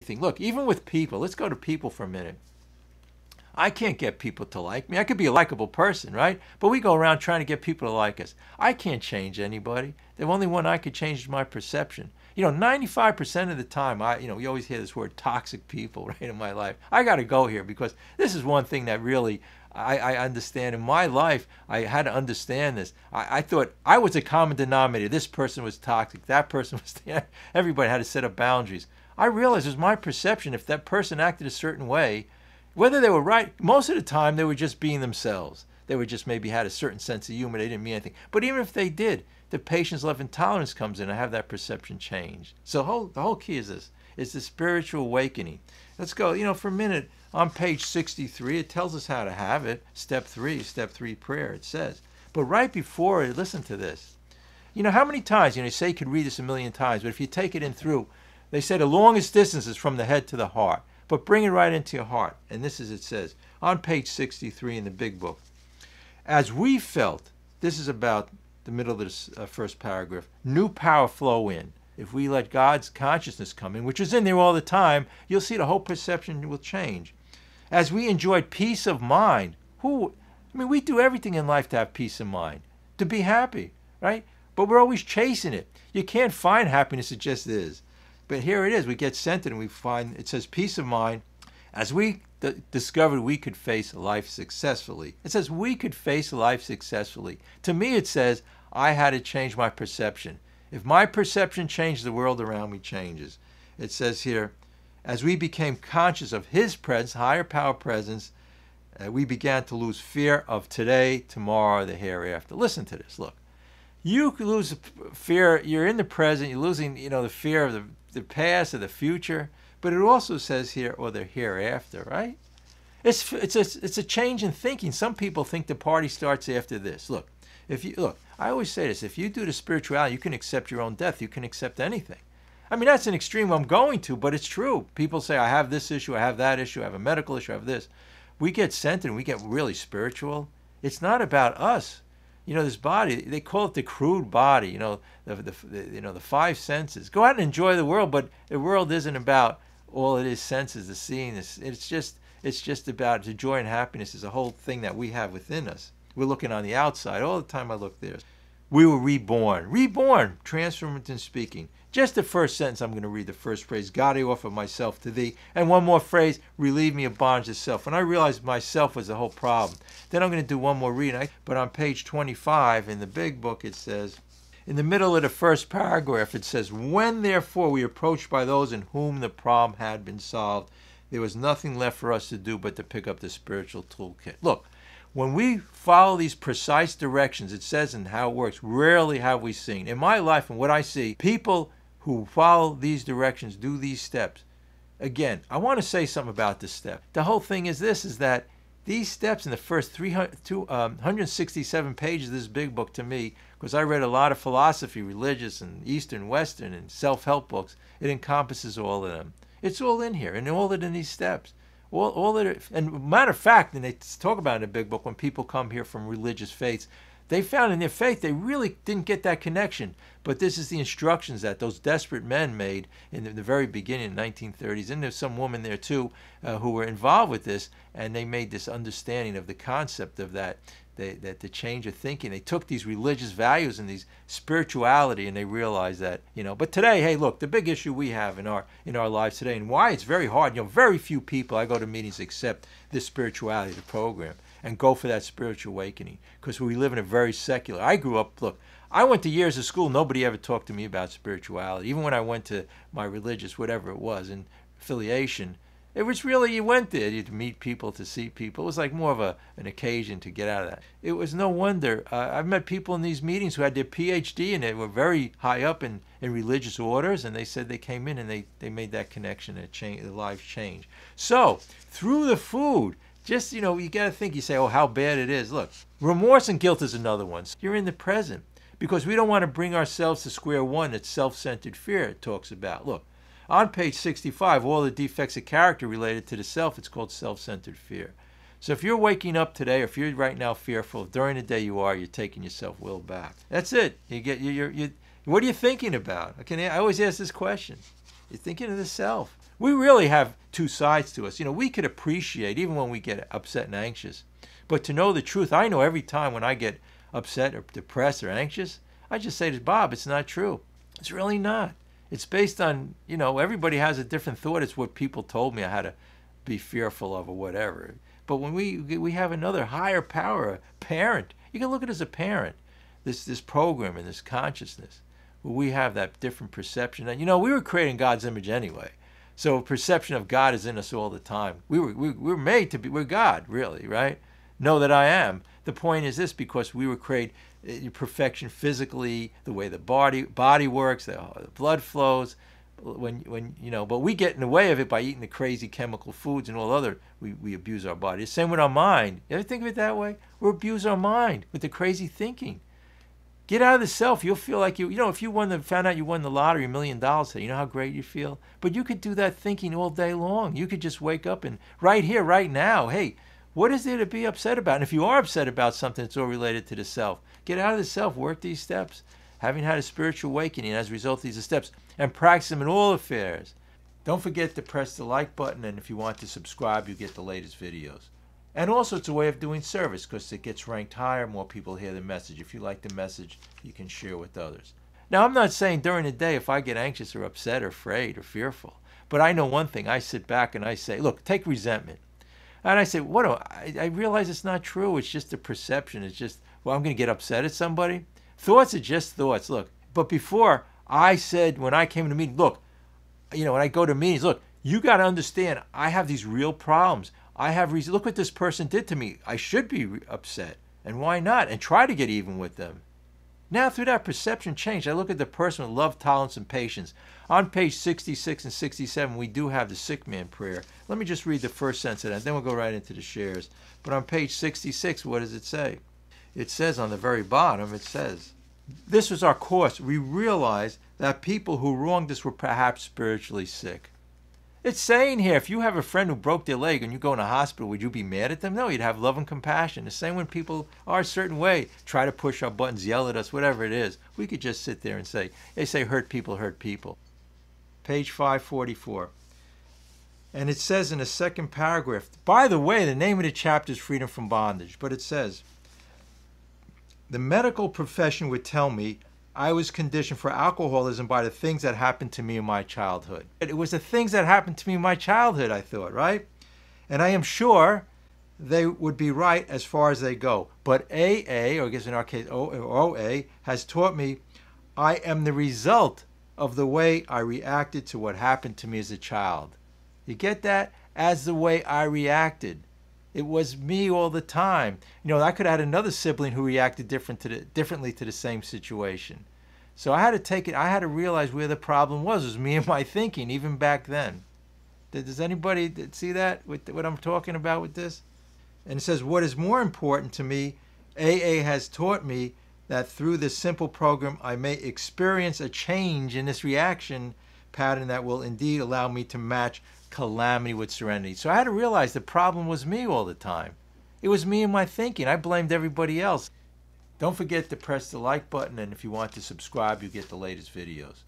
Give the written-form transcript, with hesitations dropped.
Look, even with people, let's go to people for a minute. I can't get people to like me. I could be a likable person, right? But we go around trying to get people to like us. I can't change anybody. The only one I could change is my perception. 95% of the time, we always hear this word toxic people, right, in my life. I got to go here because this is one thing that really I understand. In my life, I had to understand this. I thought I was a common denominator. This person was toxic. That person was, everybody had to set up boundaries. I realized it was my perception. If that person acted a certain way, whether they were right, most of the time they were just being themselves. They were just maybe had a certain sense of humor. They didn't mean anything. But even if they did, the patience, love, and tolerance comes in. I have that perception changed. So the whole key is this. It's the spiritual awakening. Let's go, for a minute. On page 63, it tells us how to have it. Step 3 prayer, it says. But right before it, listen to this. How many times, you say you could read this a million times, but if you take it in through, they say the longest distance is from the head to the heart. But bring it right into your heart. And this is, it says, on page 63 in the big book. As we felt, this is about the middle of this first paragraph, new power flow in. If we let God's consciousness come in, which is in there all the time, you'll see the whole perception will change. As we enjoyed peace of mind, we do everything in life to have peace of mind, to be happy, right? But we're always chasing it. You can't find happiness, it just is. But here it is. We get centered and we find, it says peace of mind. As we discovered we could face life successfully. It says we could face life successfully. To me it says I had to change my perception. If my perception changes, the world around me changes. It says here, as we became conscious of His presence, higher power presence, we began to lose fear of today, tomorrow, the hereafter. Listen to this. Look, you could lose fear. You're in the present. You're losing, the fear of the past or the future. But it also says here, or the hereafter, right? It's a change in thinking. Some people think the party starts after this. Look, I always say this. If you do the spirituality, you can accept your own death. You can accept anything. That's an extreme I'm going to, but it's true. People say, I have this issue, I have that issue, I have a medical issue, I have this. We get centered and we get really spiritual. It's not about us. This body, they call it the crude body, the five senses. Go out and enjoy the world, but the world isn't about all it is senses, the seeing. It's just about the joy and happiness is a whole thing that we have within us. We're looking on the outside. All the time I look there. We were reborn, transformed in speaking. Just the first sentence, I'm going to read the first phrase, God, I offer myself to thee. And one more phrase, relieve me of bondage to self. When I realized myself was the whole problem, then I'm going to do one more reading. But on page 25 in the big book, it says, in the middle of the first paragraph, it says, when therefore we approached by those in whom the problem had been solved, there was nothing left for us to do but to pick up the spiritual toolkit. Look, when we follow these precise directions, it says in how it works, rarely have we seen. In my life and what I see, people who follow these directions, do these steps. Again, I want to say something about this step. The whole thing is this, is that these steps in the first 167 pages of this big book to me, because I read a lot of philosophy, religious and Eastern, Western, and self-help books, it encompasses all of them. It's all in here, and all of it in these steps. All of it, and matter of fact, and they talk about in the big book, when people come here from religious faiths, they found in their faith they really didn't get that connection. But this is the instructions that those desperate men made in the very beginning, in the 1930s. And there's some women there too who were involved with this, and they made this understanding of the concept of that the change of thinking. They took these religious values and these spirituality, and they realized that, But today, hey, look, the big issue we have in our lives today, and why it's very hard. Very few people I go to meetings accept this spirituality, the program, and go for that spiritual awakening, because we live in a very secular. I grew up. Look, I went to years of school. Nobody ever talked to me about spirituality. Even when I went to my religious, whatever it was, and affiliation. It was really, you went there to meet people, to see people. It was like more of an occasion to get out of that. It was no wonder. I've met people in these meetings who had their PhD and they were very high up in religious orders, and they said they came in and they made that connection and their lives changed. So, through the food, just, you got to think, you say, oh, how bad it is. Look, remorse and guilt is another one. You're in the present, because we don't want to bring ourselves to square one. It's self-centered fear it talks about. Look. On page 65, all the defects of character related to the self, it's called self-centered fear. So if you're waking up today, or if you're right now fearful, during the day you're taking your self-will back. That's it. What are you thinking about? I always ask this question. You're thinking of the self. We really have two sides to us. You know, we could appreciate even when we get upset and anxious. But to know the truth, I know every time when I get upset or depressed or anxious, I just say to Bob, it's not true. It's really not. It's based on, you know, everybody has a different thought. It's what people told me I had to be fearful of or whatever. But when we have another higher power, a parent, you can look at it as a parent, this program and this consciousness, where we have that different perception. And, you know, we were created in God's image anyway. So perception of God is in us all the time. We're made to be, we're God, really, right? Know that I am. The point is this, because we were created perfection physically, the way the body works, the blood flows, when you know, but we get in the way of it by eating the crazy chemical foods and all other, we abuse our body. The same with our mind. You ever think of it that way? We abuse our mind with the crazy thinking. Get out of the self. You'll feel like you know, if you found out you won the lottery, $1 million, you know how great you feel? But you could do that thinking all day long. You could just wake up and right here, right now, hey, what is there to be upset about? And if you are upset about something, it's all related to the self. Get out of the self, work these steps. Having had a spiritual awakening as a result of these steps, and practice them in all affairs. Don't forget to press the like button, and if you want to subscribe, you get the latest videos. And also, it's a way of doing service, because it gets ranked higher, more people hear the message. If you like the message, you can share with others. Now, I'm not saying during the day if I get anxious or upset or afraid or fearful, but I know one thing. I sit back and I say, look, take resentment. And I say, I realize it's not true. It's just a perception. It's just, well, I'm going to get upset at somebody. Thoughts are just thoughts, look. But before, I said, when I came to meetings, look, you know, when I go to meetings, look, you got to understand, I have these real problems. I have reason. Look what this person did to me. I should be upset. And why not? And try to get even with them. Now, through that perception change, I look at the person with love, tolerance, and patience. On page 66 and 67, we do have the sick man prayer. Let me just read the first sentence of that, then we'll go right into the shares. But on page 66, what does it say? It says on the very bottom, it says, this was our course. We realized that people who wronged us were perhaps spiritually sick. It's saying here, if you have a friend who broke their leg and you go in a hospital, would you be mad at them? No, you'd have love and compassion. The same when people are a certain way, try to push our buttons, yell at us, whatever it is. We could just sit there and say, they say hurt people hurt people. Page 544. And it says in the second paragraph, by the way, the name of the chapter is Freedom from Bondage, but it says, the medical profession would tell me I was conditioned for alcoholism by the things that happened to me in my childhood. It was the things that happened to me in my childhood, I thought, right? And I am sure they would be right as far as they go. But AA, or I guess in our case OA, has taught me I am the result of the way I reacted to what happened to me as a child. You get that? As the way I reacted. It was me all the time. You know, I could have had another sibling who reacted differently to the same situation. So I had to take it, I had to realize where the problem was. It was me and my thinking, even back then. Does anybody see that, with what I'm talking about with this? And it says, what is more important to me, AA has taught me that through this simple program, I may experience a change in this reaction pattern that will indeed allow me to match calamity with serenity. So I had to realize the problem was me all the time. It was me and my thinking. I blamed everybody else. Don't forget to press the like button, and if you want to subscribe, you get the latest videos.